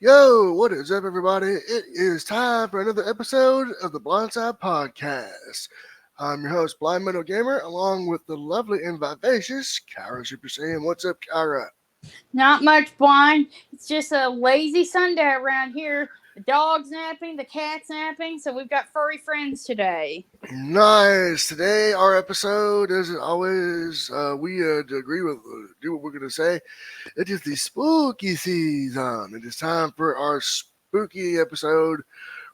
Yo, what is up, everybody? It is time for another episode of the Blindside Podcast. I'm your host, Blind Metal Gamer, along with the lovely and vivacious Kyra Super Saiyan. What's up, Kyra? Not much, blind. It's just a lazy Sunday around here. The dog's napping, the cat's napping, so we've got furry friends today. Nice. Today, our episode, as always, we agree with do what we're going to say. It is the spooky season. It is time for our spooky episode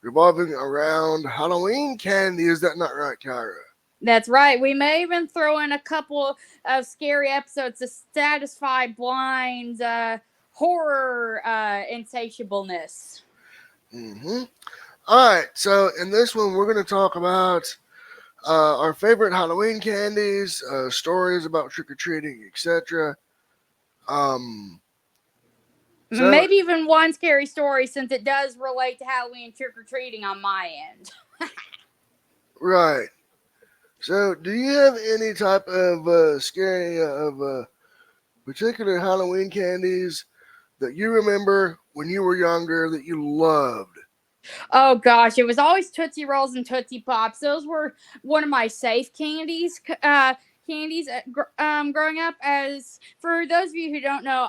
revolving around Halloween candy. Is that not right, Kyra? That's right. We may even throw in a couple of scary episodes to satisfy Blind's horror insatiableness. Mm-hmm. All right. So in this one, we're going to talk about our favorite Halloween candies, stories about trick or treating, etc. So Maybe even one scary story, since it does relate to Halloween trick or treating on my end. right. So, do you have any type of scary particular Halloween candies that you remember when you were younger that you loved? Oh gosh, it was always Tootsie Rolls and Tootsie Pops. Those were one of my safe candies. Growing up. As for those of you who don't know,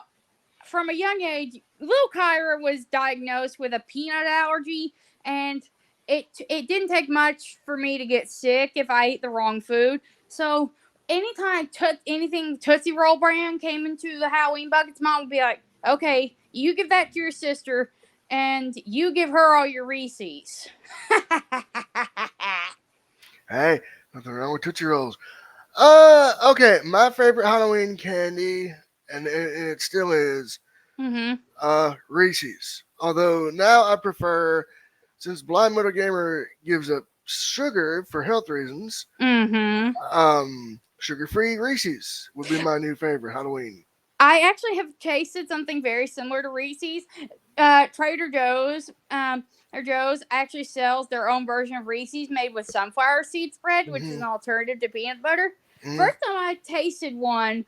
from a young age, little Kyra was diagnosed with a peanut allergy, and it didn't take much for me to get sick if I ate the wrong food. So anytime anything Tootsie Roll brand came into the Halloween buckets, Mom would be like, "Okay, you give that to your sister, and you give her all your Reese's." Hey, nothing wrong with Tootsie Rolls. Okay, my favorite Halloween candy, and it still is, Mm-hmm. Reese's. Although now I prefer, since Blind Metal Gamer gives up sugar for health reasons, Mm-hmm. sugar-free Reese's would be my new favorite Halloween. I actually have tasted something very similar to Reese's. Trader Joe's, or Joe's actually sells their own version of Reese's made with sunflower seed spread, which is Mm-hmm. an alternative to peanut butter. Mm-hmm. First time I tasted one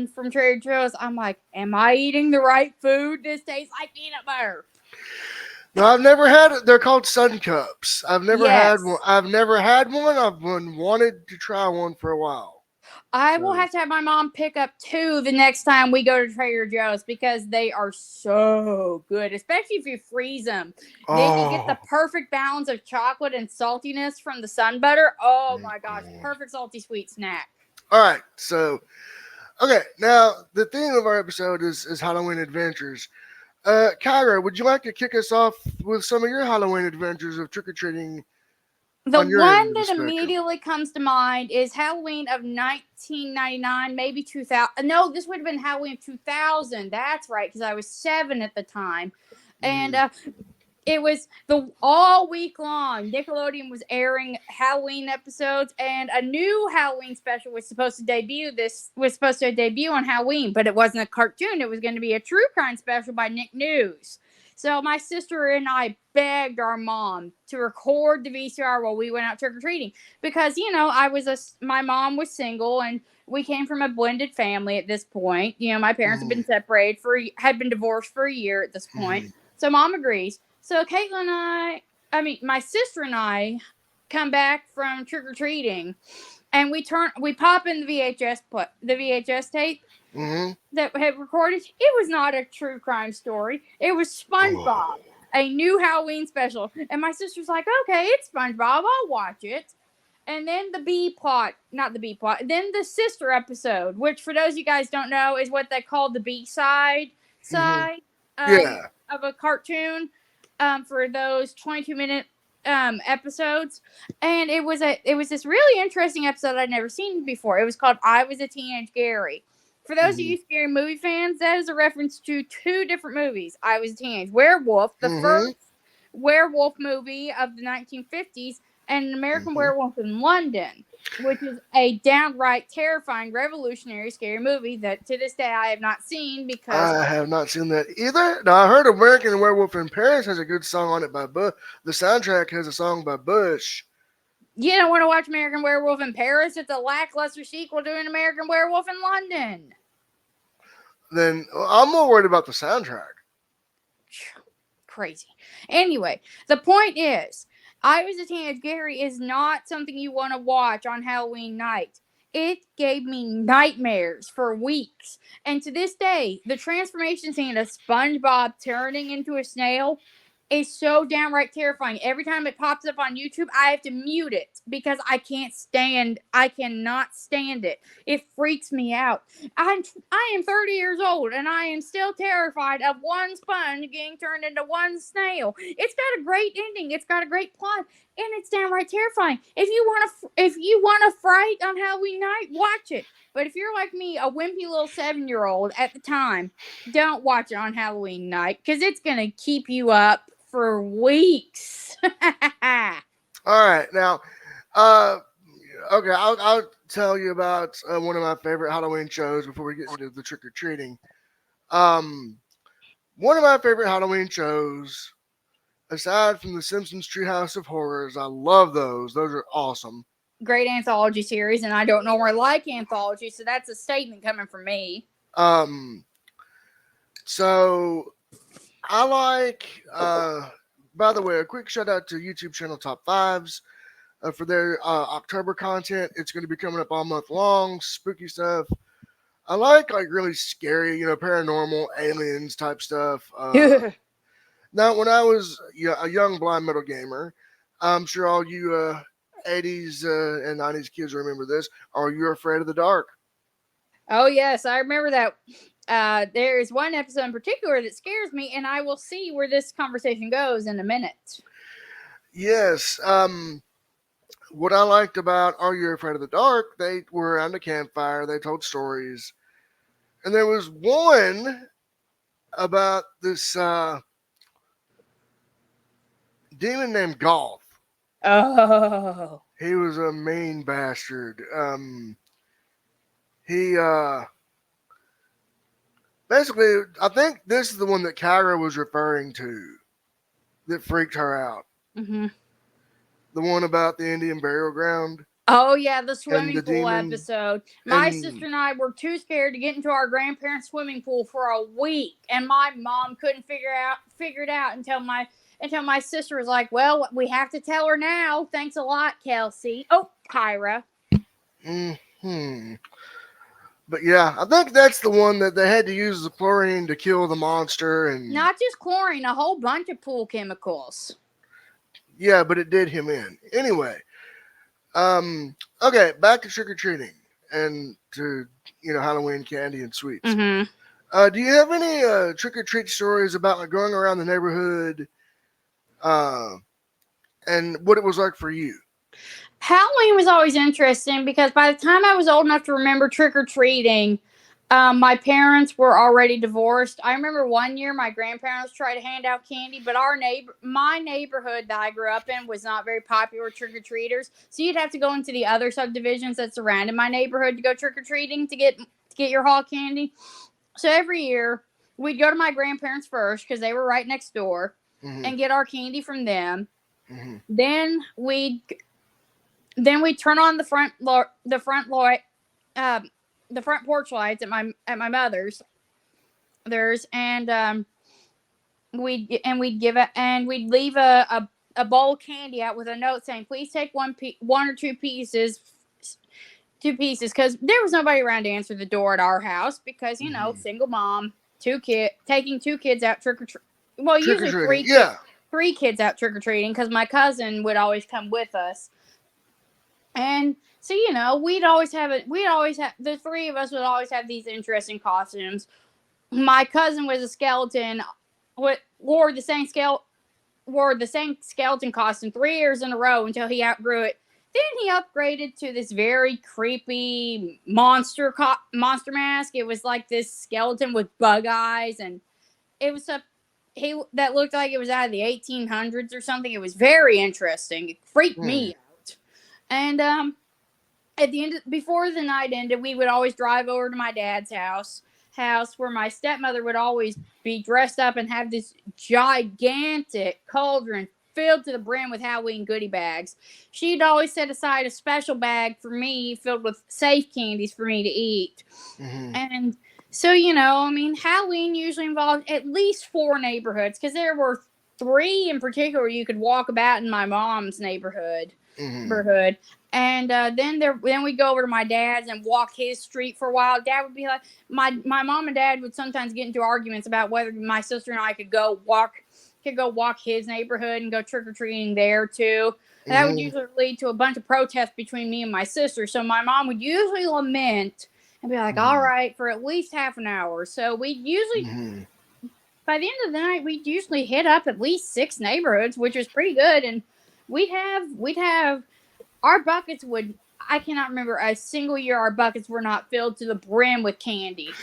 from Trader Joe's, I'm like, "Am I eating the right food? This tastes like peanut butter." No, I've never had it. They're called Sun Cups. I've never had one. Yes. I've never had one. I've been wanted to try one for a while. I will So, have to have my mom pick up two the next time we go to Trader Joe's because they are so good, especially if you freeze them. Then you get oh, the perfect balance of chocolate and saltiness from the sun butter. Oh my gosh, mm-mm. perfect salty sweet snack. All right. So, okay. Now the theme of our episode is Halloween adventures. Kyra, would you like to kick us off with some of your Halloween adventures of trick or treating The on your end one of the that spectrum? immediately comes to mind is Halloween of 1999, maybe 2000. No, this would have been Halloween of 2000. That's right, because I was 7 at the time. And Mm. it was the all week long. Nickelodeon was airing Halloween episodes, and a new Halloween special was supposed to debut. This was supposed to debut on Halloween, but it wasn't a cartoon. It was going to be a true crime special by Nick News. So my sister and I begged our mom to record the VCR while we went out trick or treating because my mom was single and we came from a blended family at this point. My parents Mm. had been divorced for a year at this point. Mm. So mom agrees. So Caitlin and my sister and I come back from trick or treating, and we pop in the VHS tape Mm. that had recorded. It was not a true crime story. It was Oh. SpongeBob, a new Halloween special. And my sister's like, "Okay, it's SpongeBob. I'll watch it." And then not the B plot, then the sister episode, which for those of you guys don't know is what they call the B Mm-hmm. side Yeah. of a cartoon for those 22-minute episodes. And it was this really interesting episode I'd never seen before. It was called I Was a Teenage Gary. For those of Mm-hmm. you scary movie fans, that is a reference to two different movies. I Was a Teenage Werewolf, the Mm-hmm. first werewolf movie of the 1950s, and An American Mm-hmm. Werewolf in London, which is a downright terrifying, revolutionary, scary movie that to this day I have not seen because I have not seen that either. Now I heard American Werewolf in Paris has a good song on it by Bush. The soundtrack has a song by Bush. you don't want to watch American Werewolf in Paris. It's a lackluster sequel to An American Werewolf in London. Then I'm more worried about the soundtrack. crazy. Anyway, the point is, I was a teenage. Gary is not something you want to watch on Halloween night. It gave me nightmares for weeks. And to this day, the transformation scene of SpongeBob turning into a snail is so downright terrifying. Every time it pops up on YouTube, I have to mute it because I cannot stand it. It freaks me out. I am 30 years old and I am still terrified of one sponge getting turned into one snail. It's got a great ending. It's got a great plot, and it's downright terrifying. If you want a fright on Halloween night, watch it. But if you're like me, a wimpy little 7-year-old at the time, don't watch it on Halloween night because it's gonna keep you up for weeks. All right, now, uh, okay, I'll tell you about one of my favorite Halloween shows before we get into the trick or treating. Um, One of my favorite Halloween shows, aside from the Simpsons Treehouse of Horrors, I love those. Those are awesome. Great anthology series, and I don't normally like anthology, so that's a statement coming from me. Um, so I like. By the way, a quick shout out to YouTube channel Top Fives for their October content. It's going to be coming up all month long. Spooky stuff. I like really scary, paranormal, aliens type stuff. Now, when I was a young blind metal gamer, I'm sure all you 80s and 90s kids remember this. Are you afraid of the dark? Oh, yes, I remember that. There is one episode in particular that scares me, and I will see where this conversation goes in a minute. Yes. What I liked about Are You Afraid of the Dark, they were around a campfire, they told stories. And there was one about this demon named Golf. Oh. He was a mean bastard. He basically, I think this is the one that Kyra was referring to that freaked her out. Mm-hmm. The one about the Indian burial ground. Oh, yeah, the And swimming the pool demon. episode. My And sister and I were too scared to get into our grandparents' swimming pool for a week, and my mom couldn't figure it out until my sister was like, "Well, we have to tell her now. Thanks a lot, Kelsey." Oh, Kyra. hmm But yeah, I think that's the one that they had to use the chlorine to kill the monster, and Not just chlorine, a whole bunch of pool chemicals. yeah, but it did him in anyway. Okay, back to trick or treating and to Halloween candy and sweets. Mm-hmm. Do you have any trick or treat stories about like going around the neighborhood, and what it was like for you? Halloween was always interesting because by the time I was old enough to remember trick or treating, my parents were already divorced. I remember one year my grandparents tried to hand out candy, but my neighborhood that I grew up in was not very popular with trick or treaters. So you'd have to go into the other subdivisions that surrounded my neighborhood to go trick or treating to get your haul candy. So every year we'd go to my grandparents first because they were right next door, Mm-hmm. and get our candy from them. Mm-hmm. Then we'd turn on the front porch lights at my mother's, and we'd leave a bowl of candy out with a note saying, "Please take one or two pieces." Because there was nobody around to answer the door at our house because single mom, taking two kids out trick or treat. Well, usually three kids out trick or treating because my cousin would always come with us. And so, we'd always have the three of us would always have these interesting costumes. My cousin was a skeleton, wore the same skeleton costume 3 years in a row until he outgrew it. Then he upgraded to this very creepy monster mask. It was like this skeleton with bug eyes, and it was that looked like it was out of the 1800s or something. It was very interesting. It freaked me out. And at the end, before the night ended, we would always drive over to my dad's house where my stepmother would always be dressed up and have this gigantic cauldron filled to the brim with Halloween goodie bags. She'd always set aside a special bag for me filled with safe candies for me to eat. Mm-hmm. And so, Halloween usually involved at least 4 neighborhoods because there were three in particular you could walk about in my mom's Mm-hmm. neighborhood. And then we'd go over to my dad's and walk his street for a while. Dad would be like, my mom and dad would sometimes get into arguments about whether my sister and I could go walk his neighborhood and go trick or treating there too. And that would Mm-hmm. usually lead to a bunch of protests between me and my sister. So my mom would usually lament and be like, "All Mm-hmm. right," for at least half an hour. So we usually, Mm-hmm. by the end of the night, we'd usually hit up at least 6 neighborhoods, which was pretty good. And we'd have our buckets would. I cannot remember a single year our buckets were not filled to the brim with candy.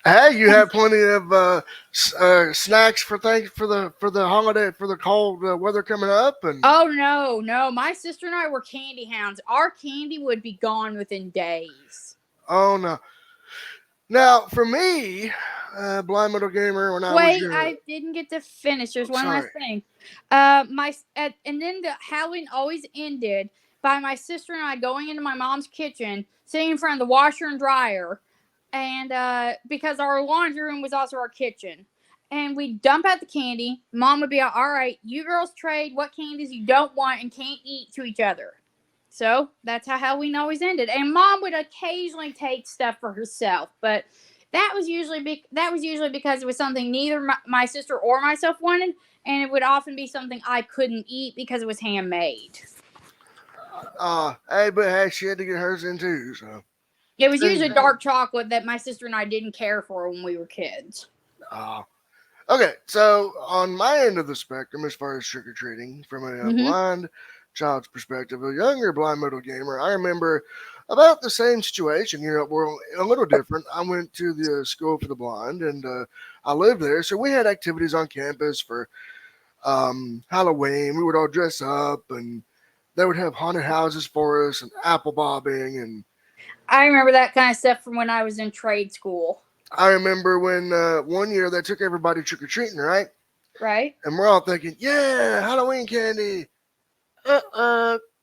Hey, you have plenty of snacks for the holiday for the cold weather coming up, and Oh no, no! My sister and I were candy hounds. Our candy would be gone within days. oh no. Now for me, blind metal gamer, when I was Wait, young. I didn't get to finish. There's one last Sorry. thing. And then the Halloween always ended by my sister and I going into my mom's kitchen, sitting in front of the washer and dryer, and because our laundry room was also our kitchen. And we dump out the candy. Mom would be like, "All right, you girls trade what candies you don't want and can't eat to each other." So that's how Halloween always ended. And Mom would occasionally take stuff for herself, but that was usually because it was something neither my sister or myself wanted, and it would often be something I couldn't eat because it was handmade. Hey, but hey, she had to get hers in too. So, It was usually and dark chocolate that my sister and I didn't care for when we were kids. uh, okay, so on my end of the spectrum, as far as trick or treating, from a Mm-hmm. blind child's perspective, a younger blind metal gamer, I remember about the same situation. You know, we're a little different. I went to the school for the blind, and I lived there, so we had activities on campus for Halloween. We would all dress up, and they would have haunted houses for us, and apple bobbing, and I remember that kind of stuff from when I was in trade school. I remember when one year they took everybody trick or treating, right? Right? And we're all thinking, yeah, Halloween candy.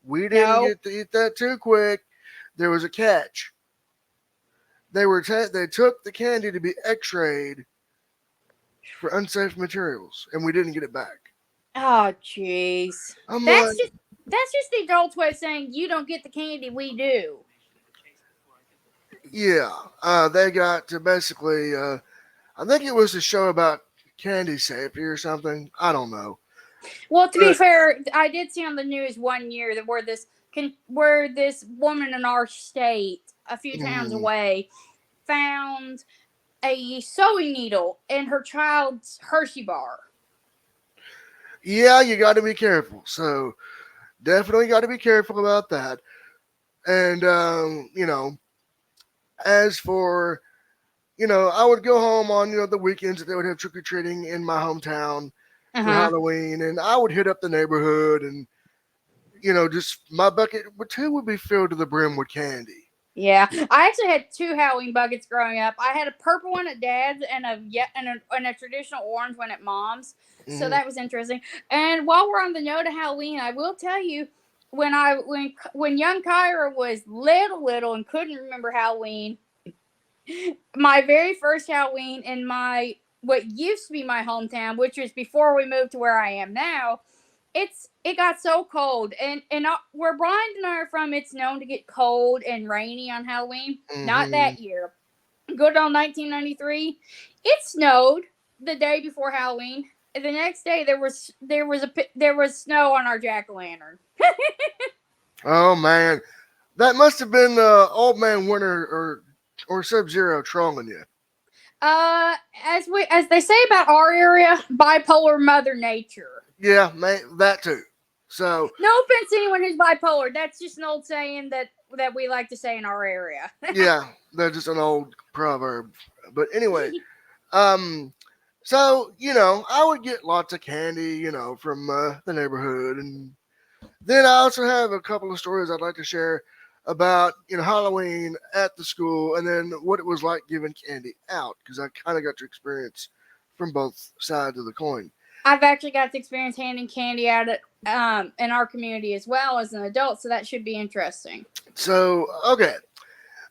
We didn't No. get to eat that too quick. There was a catch. They took the candy to be X-rayed for unsafe materials, and we didn't get it back. Oh, jeez. I'm That's like, just that's just the adult way of saying you don't get the candy, we do. yeah. They got to basically. I think it was a show about candy safety or something. I don't know, Well, to be but fair, I did see on the news one year that where this woman in our state, a few towns mm, away, found a sewing needle in her child's Hershey bar. yeah, you got to be careful. So definitely got to be careful about that. And as for I would go home on the weekends that they would have trick or treating in my hometown Uh for huh. Halloween, and I would hit up the neighborhood, and just my bucket too would be filled to the brim with candy. Yeah, I actually had two Halloween buckets growing up. I had a purple one at Dad's and a traditional orange one at Mom's. So Hmm. that was interesting. And while we're on the note of Halloween, I will tell you when young Kyra was little and couldn't remember Halloween, my very first Halloween in my what used to be my hometown, which was before we moved to where I am now, it got so cold, and where Brian and I are from, it's known to get cold and rainy on Halloween. Not Hmm. that year. Good on 1993. It snowed the day before Halloween. And the next day there was snow on our jack o' lantern. Oh man, that must have been old man winter or Sub Zero trolling you. As they say about our area, bipolar Mother Nature. Yeah, man, that too. So No offense to anyone who's bipolar. That's just an old saying that we like to say in our area. yeah, that's just an old proverb. But anyway, um, so I would get lots of candy, from the neighborhood, and then I also have a couple of stories I'd like to share about Halloween at the school, and then what it was like giving candy out because I kind of got to experience from both sides of the coin. I've actually got to experience handing candy out at, in our community as well as an adult, so that should be interesting. So okay,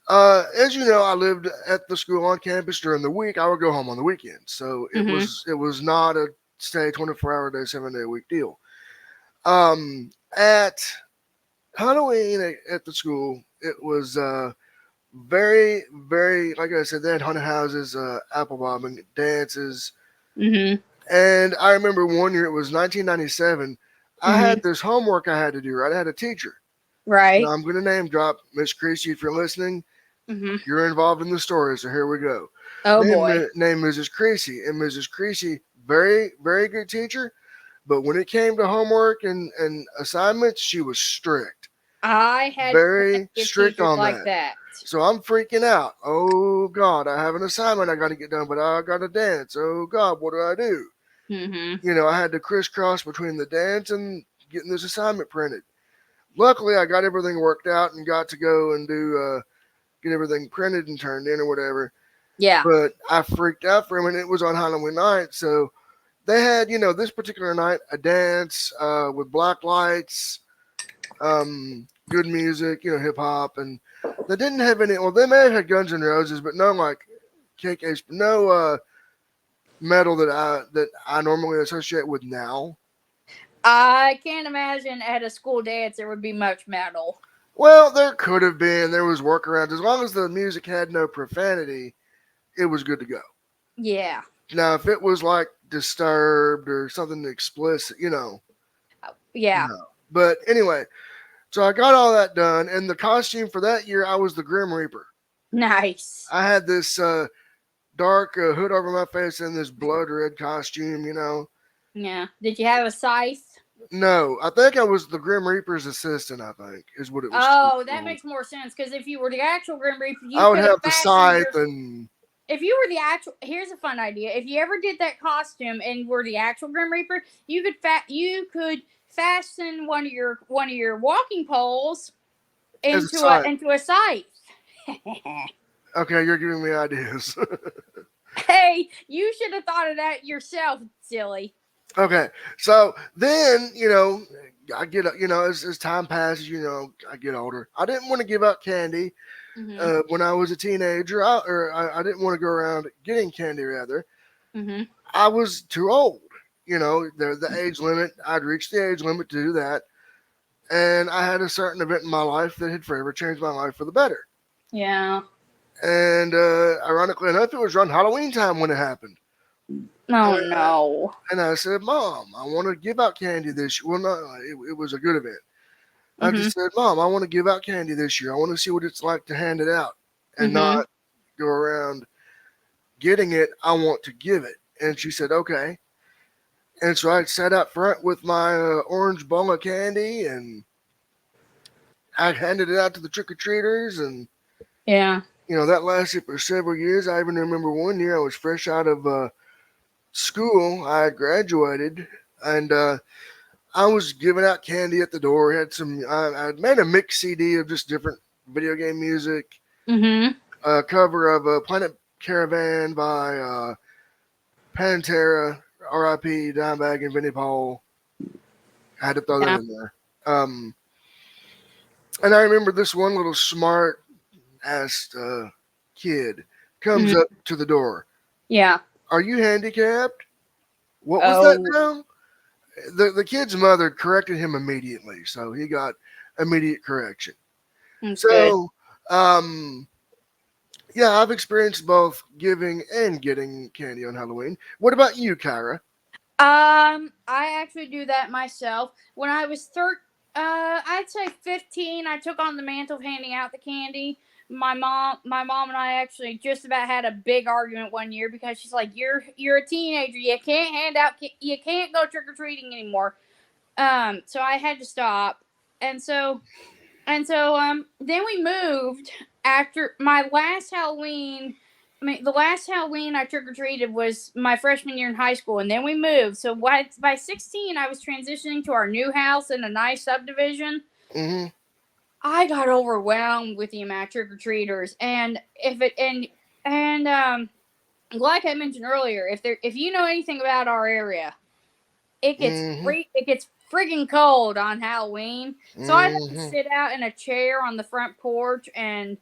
as you know, I lived at the school on campus during the week. I would go home on the weekends, so it Mm-hmm. was it was not a stay 24-hour day, 7-day a week deal. At Halloween at the school, it was very, very, like I said, they had haunted houses, apple bobbing, dances. Mhm. And I remember one year, it was 1997. I had Mhm. this homework I had to do, right? I had a teacher. Now Right. I'm going to name drop Miss Creasy if you're listening. Mhm. You're involved in the story, so here we go. Oh boy. Name Mrs. Creasy. And Mrs. Creasy, very, very good teacher. But when it came to homework and assignments, she was strict. I had Very plenty of strict teachers on like that. that. So I'm freaking out. Oh God, I have an assignment I got to get done, but I got to dance. Oh God, what do I do? Mhm. I had to crisscross between the dance and getting this assignment printed. Luckily, I got everything worked out and got to go and do get everything printed and turned in or whatever. Yeah. But I freaked out for him, and it was on Halloween night, so they had this particular night a dance with black lights, good music, hip hop, and they didn't have any. Well, they may have had Guns N' Roses, but no like KK's, no metal that I normally associate with now. I can't imagine at a school dance there would be much metal. Well, there could have been. There was workarounds. As long as the music had no profanity, it was good to go. Yeah. Now, if it was like disturbed or something explicit, Yeah. no. But anyway, so I got all that done, and the costume for that year, I was the Grim Reaper. Nice. I had this dark hood over my face and this blood red costume. Yeah. Did you have a scythe? No, I think I was the Grim Reaper's assistant, I think, is what it was Oh, that called. makes more sense because if you were the actual Grim Reaper, I you would could have have the fashioned scythe your. and. If you were the actual, here's a fun idea. If you ever did that costume and were the actual Grim Reaper, you could fasten one of your walking poles As a into a scythe. into a scythe. Okay, you're giving me ideas. Hey, you should have thought of that yourself, silly. Okay, so then I get as time passes, I get older. I didn't want to give out candy Mhm. when I was a teenager, I didn't want to go around getting candy. Rather, Mhm. I was too old. The age limit. I'd reached the age limit to do that, and I had a certain event in my life that had forever changed my life for the better. Yeah. And ironically enough, it was around Halloween time when it happened. Oh And no. And I said, Mom, I want to give out candy this year. Well, no, it was a good event. I Mhm. just said, Mom, I want to give out candy this year. I want to see what it's like to hand it out and Mhm. not go around getting it. I want to give it. And she said, okay. And so I sat out front with my orange bowl of candy and I handed it out to the trick or treaters. And, Yeah. that lasted for several years. I even remember one year I was fresh out of school. I had graduated and I was giving out candy at the door. Had some. I made a mix CD of just different video game music. Mhm. A cover of Planet Caravan by Pantera, R.I.P. Dimebag and Vinnie Paul. I had to throw that Yeah. in there. Um, and I remember this one little smart ass kid comes Mhm. up to the door. Yeah. Are you handicapped? What was that Oh. now? The kid's mother corrected him immediately, so he got immediate correction. That's good. So, um, yeah, I've experienced both giving and getting candy on Halloween. What about you, Kyra? I actually do that myself. When I was I'd say 15, I took on the mantle of handing out the candy. My mom and I actually just about had a big argument one year because she's like, "You're a teenager. You can't go trick or treating anymore." So I had to stop, and so then we moved after my last Halloween. I mean, the last Halloween I trick or treated was my freshman year in high school, and then we moved. So by 16, I was transitioning to our new house in a nice subdivision. Mm-hmm. I got overwhelmed with the amount of trick or treaters, and if it and like I mentioned earlier, if you know anything about our area, Mm-hmm. it gets friggin' cold on Halloween. So I had to Mm-hmm. sit out in a chair on the front porch and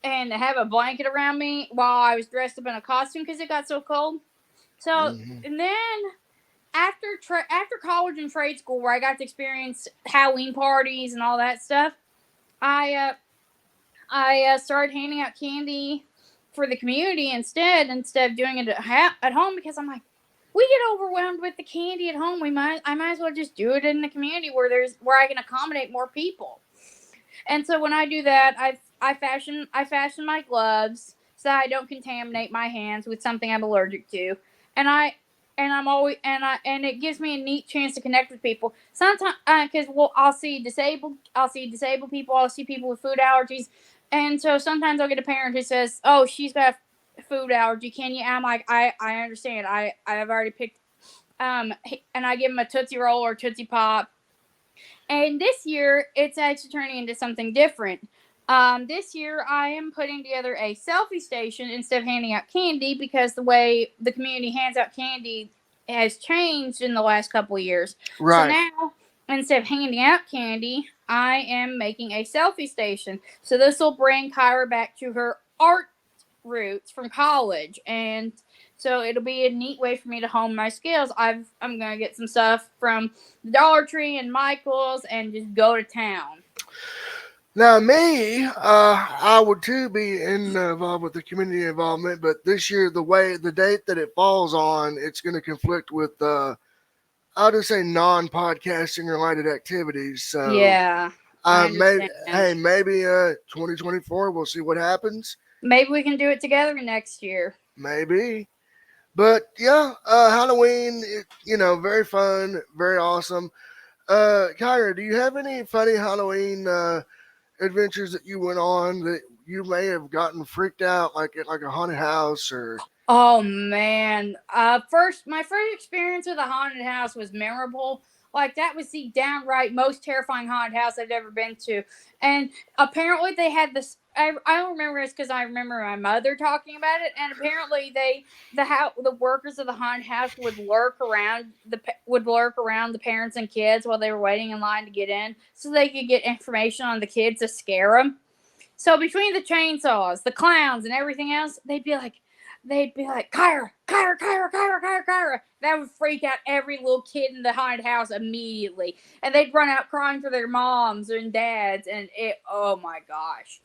have a blanket around me while I was dressed up in a costume because it got so cold. So Mm-hmm. and then after college and trade school, where I got to experience Halloween parties and all that stuff, I started handing out candy for the community instead of doing it at home, because I'm like, we get overwhelmed with the candy at home. I might as well just do it in the community where I can accommodate more people. And so when I do that, I fashion my gloves so that I don't contaminate my hands with something I'm allergic to, and it gives me a neat chance to connect with people. Sometimes, because I'll see disabled people, I'll see people with food allergies, and so sometimes I'll get a parent who says, "Oh, she's got a food allergy. Can you?" I'm like, I understand. I've already picked, and I give them a Tootsie Roll or Tootsie Pop. And this year, it's actually turning into something different. This year, I am putting together a selfie station instead of handing out candy, because the way the community hands out candy has changed in the last couple of years. So Right. now, instead of handing out candy, I am making a selfie station. So this will bring Kyra back to her art roots from college, and so it'll be a neat way for me to hone my skills. I'm gonna get some stuff from Dollar Tree and Michael's and just go to town. Now, me, I would too be involved with the community involvement, but this year, the date that it falls on, it's going to conflict with, I'll just say non-podcasting related activities. So, Yeah, I maybe, understand. hey, maybe 2024, we'll see what happens. Maybe we can do it together next year. Maybe. But yeah, Halloween, very fun, very awesome. Kyra, do you have any funny Halloween adventures that you went on that you may have gotten freaked out, like at like a haunted house or? Oh man. My first experience with a haunted house was memorable. Like, that was the downright most terrifying haunted house I've ever been to. And apparently they had this. I don't remember this because I remember my mother talking about it. And apparently the workers of the haunted house would lurk around the parents and kids while they were waiting in line to get in, so they could get information on the kids to scare them. So between the chainsaws, the clowns, and everything else, they'd be like, Kyra, Kyra, Kyra, Kyra, Kyra, Kyra. That would freak out every little kid in the haunted house immediately. And they'd run out crying for their moms and dads. And oh my gosh.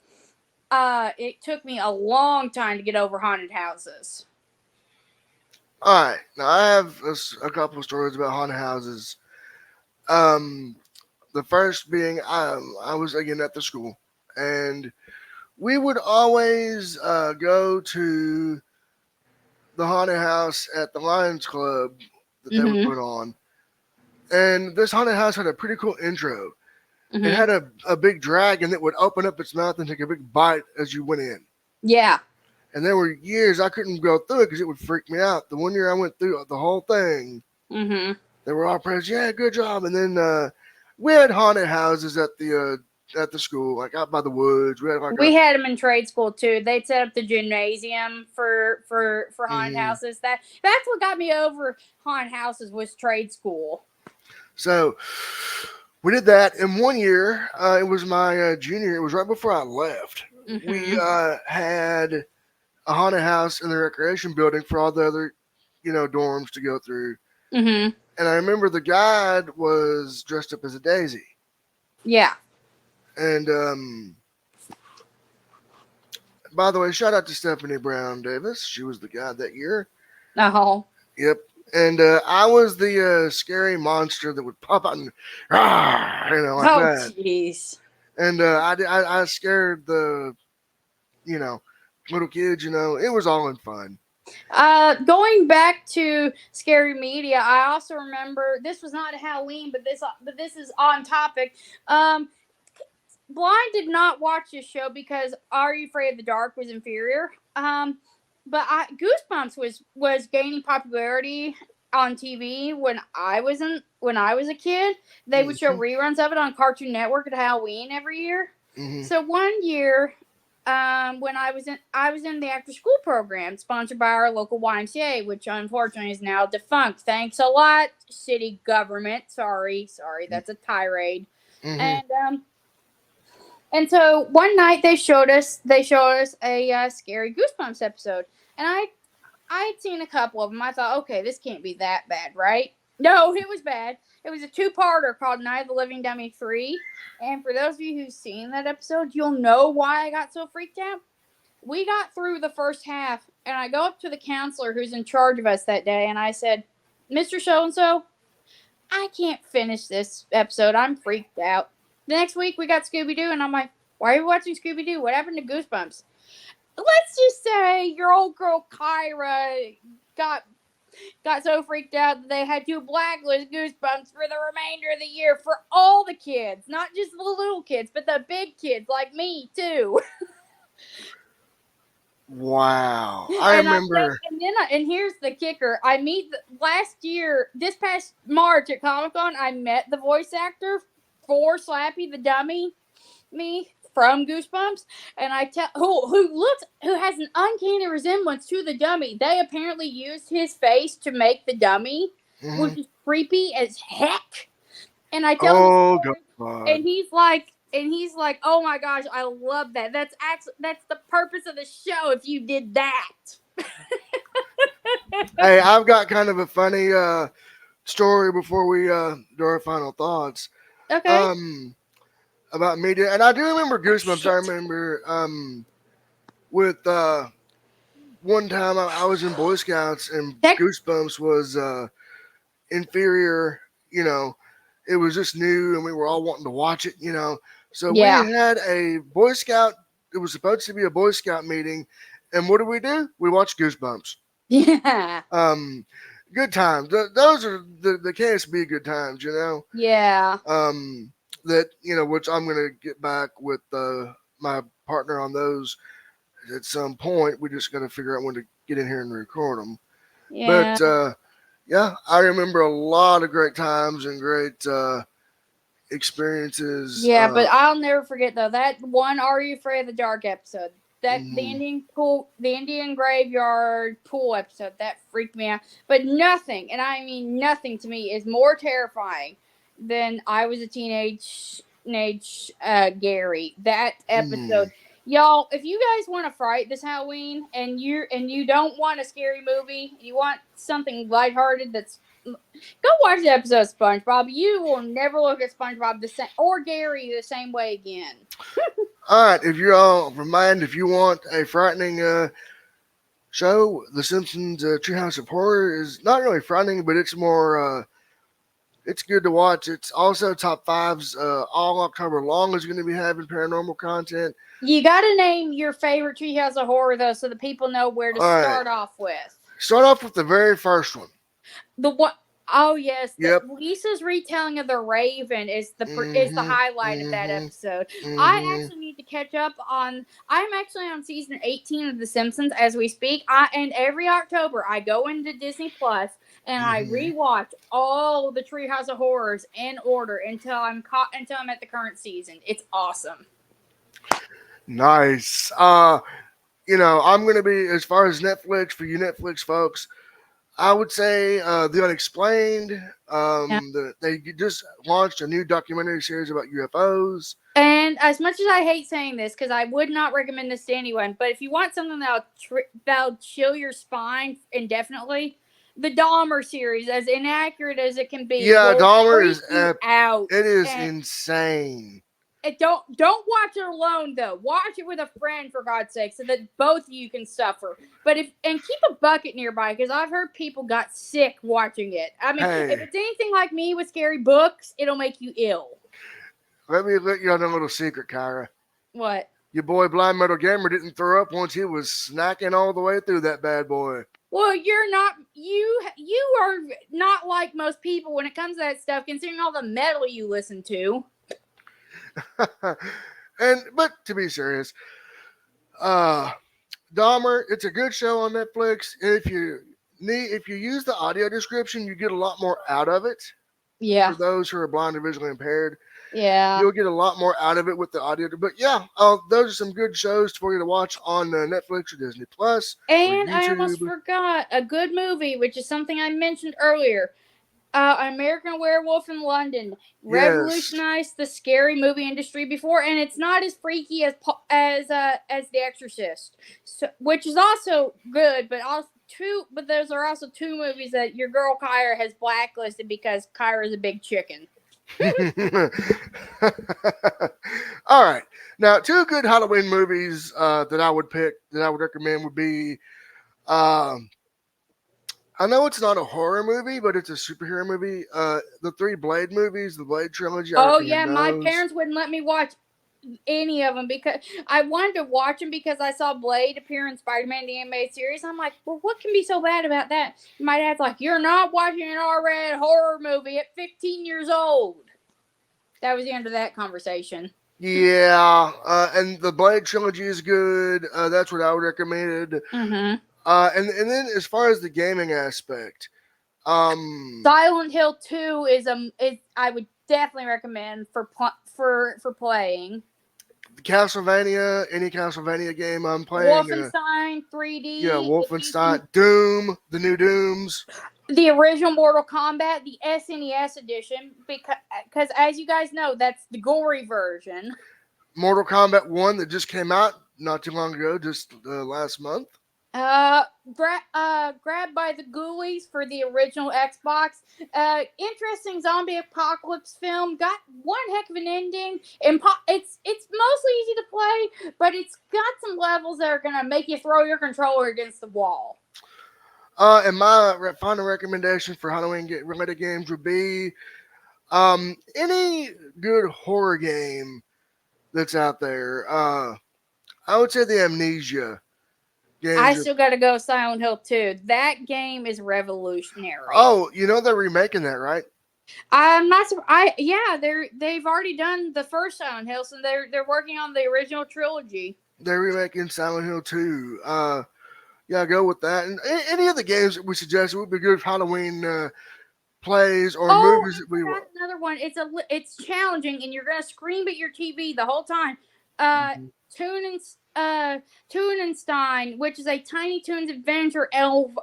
It took me a long time to get over haunted houses. All right, now I have a couple of stories about haunted houses. Um, the first being I was again at the school, and we would always go to the haunted house at the Lions Club that they would Mm-hmm. put on. And this haunted house had a pretty cool intro. It Mm-hmm. had a big dragon that would open up its mouth and take a big bite as you went in. Yeah. And there were years I couldn't go through it because it would freak me out. The one year I went through the whole thing, Mm-hmm. they were all praised, yeah, good job. And then we had haunted houses at the school, like out by the woods. We had like a We had them in trade school too. They'd set up the gymnasium for haunted mhm. houses. That's what got me over haunted houses was trade school. So we did that. And one year, it was my junior. It was right before I left. We Mm-hmm. had a haunted house in the recreation building for all the other, dorms to go through. Mm-hmm. And I remember the guide was dressed up as a daisy. Yeah. And by the way, shout out to Stephanie Brown Davis. She was the guide that year. Oh. Yep. And I was the scary monster that would pop out and, "Rah!" like Oh, that. jeez. And I scared the, you know, little kids. It was all in fun. Going back to scary media, I also remember this was not a Halloween, but this is on topic. Um, Blind did not watch this show because Are You Afraid of the Dark was inferior. Goosebumps was gaining popularity on TV when I was a kid. They would show Hmm. reruns of it on Cartoon Network at Halloween every year. Hmm. So one year, when I was in the after school program sponsored by our local YMCA, which unfortunately is now defunct. Thanks a lot, city government. Sorry, that's a tirade. Hmm. And so one night they showed us a scary Goosebumps episode, and I had seen a couple of them. I thought, okay, this can't be that bad, right? No, it was bad. It was a two-parter called Night of the Living Dummy 3. And for those of you who've seen that episode, you'll know why I got so freaked out. We got through the first half, and I go up to the counselor who's in charge of us that day, and I said, Mr. So-and-so, I can't finish this episode. I'm freaked out. The next week, we got Scooby-Doo, and I'm like, why are you watching Scooby-Doo? What happened to Goosebumps? Let's just say your old girl Kyra got so freaked out that they had to blacklist Goosebumps for the remainder of the year for all the kids, not just the little kids, but the big kids like me too. Wow. I And remember. and here's the kicker: last year, this past March at Comic Con, I met the voice actor for Slappy the Dummy, me from Goosebumps, and I tell who has an uncanny resemblance to the dummy. They apparently used his face to make the dummy, Mhm. which is creepy as heck. And I tell him the Oh story, God. and he's like, "Oh my gosh, I love that. That's the purpose of the show. If you did that." Hey, I've got kind of a funny story before we do our final thoughts. Okay. Um, about media, and I do remember Oh Goosebumps. I shit. remember with one time I was in Boy Scouts, and That Goosebumps was inferior. You know, it was just new, and we were all wanting to watch it. So we yeah. had a Boy Scout. It was supposed to be a Boy Scout meeting, and what do? We watched Goosebumps. Yeah. Um, Good times. Those are the KSB good times. Yeah. That which I'm gonna get back with my partner on those at some point. We just got to figure out when to get in here and record them. Yeah. But yeah, I remember a lot of great times and great experiences. Yeah, but I'll never forget though that one "Are You Afraid of the Dark" episode. That Mhm. the Indian graveyard pool episode that freaked me out. But nothing, and I mean nothing, to me is more terrifying than I was a teenage Gary. That Mhm. episode, y'all. If you guys want to fright this Halloween and you don't want a scary movie, you want something lighthearted that's go watch the episode of SpongeBob. You will never look at SpongeBob the same or Gary the same way again. All right, if you all remind if you want a frightening show, The Simpsons Treehouse of Horror is not really frightening, but it's more. It's good to watch. It's also top fives all October long is going to be having paranormal content. You got to name your favorite Treehouse of Horror though, so that people know where to All right, start off with. start off with the very first one. The one oh yes, the Yep. Lisa's retelling of the Raven is the Mhm. highlight of that Mhm. episode. I Mhm. actually need to catch up on. I'm actually on season 18 of The Simpsons as we speak. And every October I go into Disney Plus and I Mhm. rewatch all the Treehouse of Horrors in order until I'm at the current season. It's awesome. Nice. I'm gonna be as far as Netflix for you Netflix folks. I would say the Unexplained. Yeah. They just launched a new documentary series about UFOs. And as much as I hate saying this, because I would not recommend this to anyone, but if you want something that'll chill your spine indefinitely, the Dahmer series, as inaccurate as it can be, Yeah, will Dahmer freak is you out. it is And insane. don't watch it alone though. Watch it with a friend for God's sake, so that both of you can suffer. But keep a bucket nearby because I've heard people got sick watching it. I mean, if Hey, it's anything like me with scary books, it'll make you ill. let me let you on a little secret, Kyra. What? Your boy Blind Metal Gamer didn't throw up once he was snacking all the way through that bad boy. Well, you are not like most people when it comes to that stuff, considering all the metal you listen to. But to be serious, uh Dahmer, it's a good show on Netflix. If you use the audio description, you get a lot more out of it. Yeah, For those who are blind or visually impaired, yeah. you'll get a lot more out of it with the audio. But yeah, those are some good shows for you to watch on Netflix or Disney Plus or And I almost YouTube. forgot a good movie, which is something I mentioned earlier. American Werewolf in London Yes. revolutionized the scary movie industry before, and it's not as freaky as The Exorcist, so, which is also good, but also those are also two movies that your girl Kyra has blacklisted because Kyra's a big chicken. All right. Now, two good Halloween movies that I would pick, that I would recommend would be. Um, I know it's not a horror movie, but it's a superhero movie. The three Blade movies, the Blade trilogy, I Oh recommend yeah, my those. parents wouldn't let me watch any of them because I wanted to watch them because I saw Blade appear in Spider-Man the animated series. I'm like, well, what can be so bad about that? My dad's like, you're not watching an R-rated horror movie at 15 years old. That was the end of that conversation. Yeah, and the Blade trilogy is good. That's what I would recommend. Mm-hmm. And then as far as the gaming aspect, Silent Hill 2 is I would definitely recommend for playing. Castlevania, any Castlevania game I'm playing, Wolfenstein yeah, 3D. Wolfenstein, Doom, the new Dooms, The original Mortal Kombat, the SNES edition, because as you guys know, that's the gory version. Mortal Kombat 1 that just came out not too long ago, just last month. Grabbed by the Ghoulies for the original Xbox. Interesting zombie apocalypse film. Got one heck of an ending. It's mostly easy to play, but it's got some levels that are gonna make you throw your controller against the wall. And my final recommendation for Halloween related games would be any good horror game that's out there. I would say the Amnesia I games. still got to go Silent Hill 2. That game is revolutionary. Oh, you know they're remaking that, right? I'm not. They've already done the first Silent Hill, so they're working on the original trilogy. They're remaking Silent Hill 2. Yeah, go with that. And any of the games that we suggested would be good for Halloween plays or movies that we want. Another one. It's challenging, and you're gonna scream at your TV the whole time. Mhm. Toonenstein, which is a Tiny Toons Adventure Elvira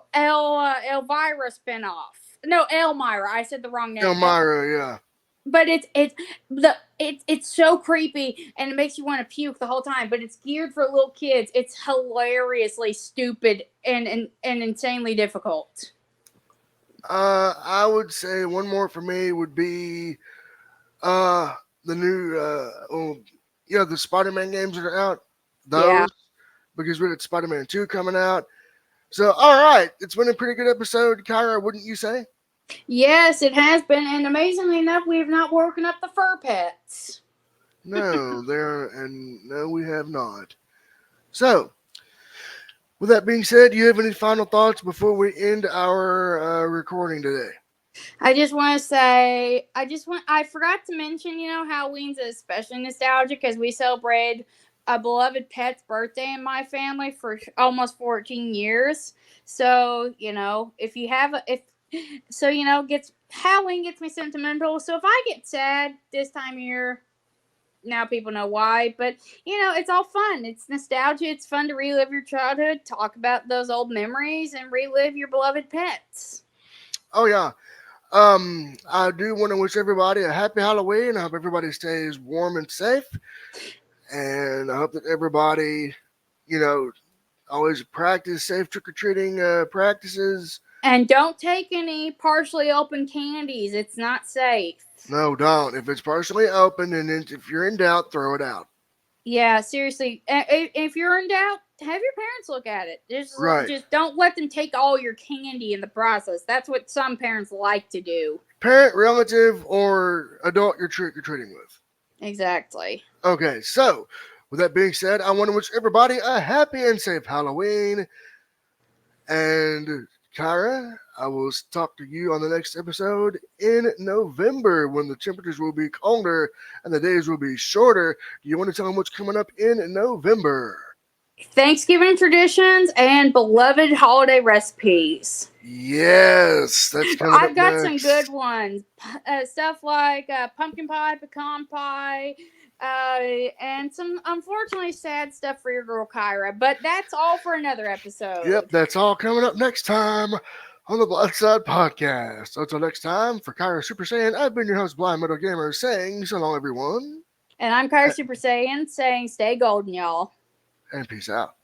spinoff. No, Elmira. I said the wrong name. Elmira, yeah. But it's so creepy and it makes you want to puke the whole time. But it's geared for little kids. It's hilariously stupid and insanely difficult. I would say one more for me would be the new the Spider-Man games that are out. Those Yeah. because we got Spider-Man 2 coming out. So all right, it's been a pretty good episode, Kyra, wouldn't you say? Yes, it has been, and amazingly enough, we have not woken up the fur pets. No, no, we have not. So, with that being said, do you have any final thoughts before we end our recording today? I just want to say, I forgot to mention, Halloween's especially nostalgic because we celebrated a beloved pet's birthday in my family for almost 14 years. So, if you have Halloween gets me sentimental. So if I get sad this time of year, now people know why. But it's all fun. It's nostalgia. It's fun to relive your childhood, talk about those old memories, and relive your beloved pets. Oh yeah. I do want to wish everybody a happy Halloween. I hope everybody stays warm and safe. And I hope that everybody, always practice safe trick-or-treating practices. And don't take any partially open candies. It's not safe. No, don't. If it's partially open and if you're in doubt, throw it out. Yeah, seriously. If you're in doubt, have your parents look at it. Right. Just don't let them take all your candy in the process. That's what some parents like to do. Parent, relative, or adult you're trick-or-treating with. Exactly. Okay, so with that being said, I want to wish everybody a happy and safe Halloween. And Kyra, I will talk to you on the next episode in November when the temperatures will be colder and the days will be shorter. Do you want to tell them what's coming up in November? Thanksgiving traditions and beloved holiday recipes. Yes, that's coming I've up got next. some good ones. Stuff like pumpkin pie, pecan pie, and some unfortunately sad stuff for your girl Kyra. But that's all for another episode. Yep, that's all coming up next time on the Black Side Podcast. So until next time, for Kyra Super Saiyan, I've been your host, Blind Metal Gamer, saying so long, everyone. And I'm Kyra Super Saiyan saying stay golden, y'all. And peace out.